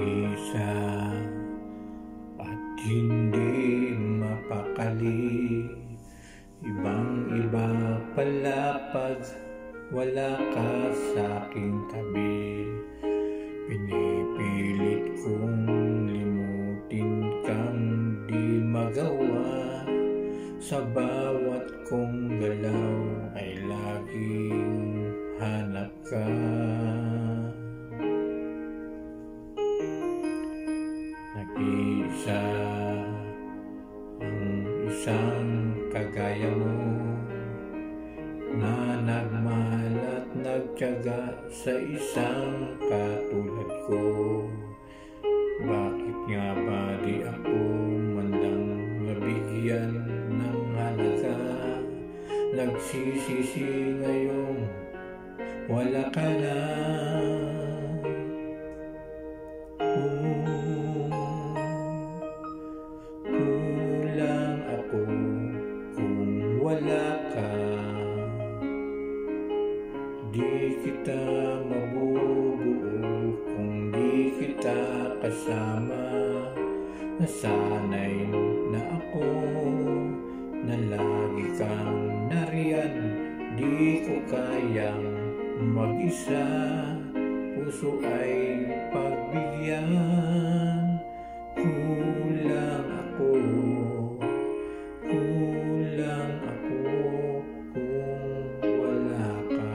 Nag-isa at hindi mapakali. Ibang-iba pala pag wala ka sa'king tabi. Pinipilit kong limutin kang di magawa. Sa bawat kong galaw ay laging hanap ka. Nag-iisa ang isang kagaya mo na nagmahal at nagtiyaga sa isang katulad ko. Bakit nga ba di ako mandang nabigyan ng halaga? Nagsisisi ngayong wala ka na. Kulang ako kung wala ka. Di kita mabubuo kung di kita kasama. Nasanay na ako na lagi kang nariyan. Di ko kayang mag-isa, puso ay pagbigyan. Kulang ako kung wala ka.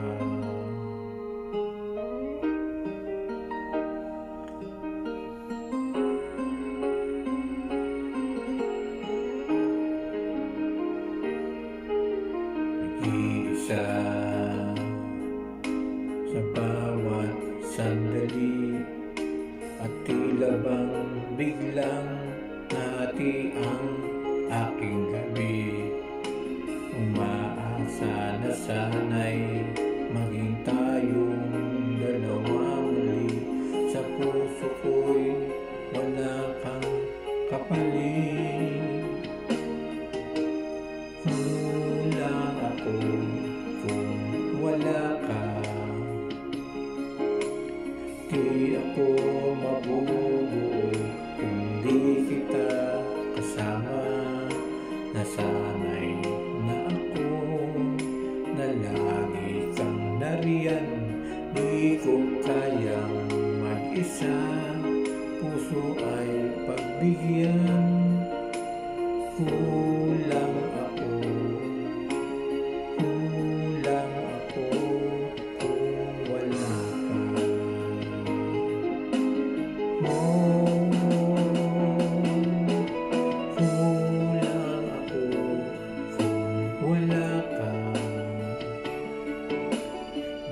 Nag-iisa sa bawat sandali, at tila bang biglang nahati ang aking gabi. Umaasa na sana'y maging tayong dalawa muli. Sa puso ko'y wala kang kapalit. Kulang ako kung wala ka. Di ako mabubuo kung di kita kasama. Nasanay na ako na lagi kang nariyan. Di ko kayang mag-isa, puso ay pagbigyan. Kulang ako kung wala ka. Kulang ako kung wala ka.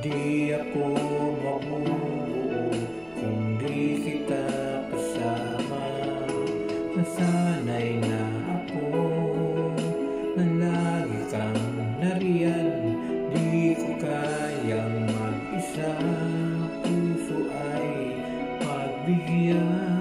Di ako mabubuo kung di kita kasama. Nasanay na ako na lagi kang nariyan. Di ko kayang mag-isa, puso ay pagbigyan.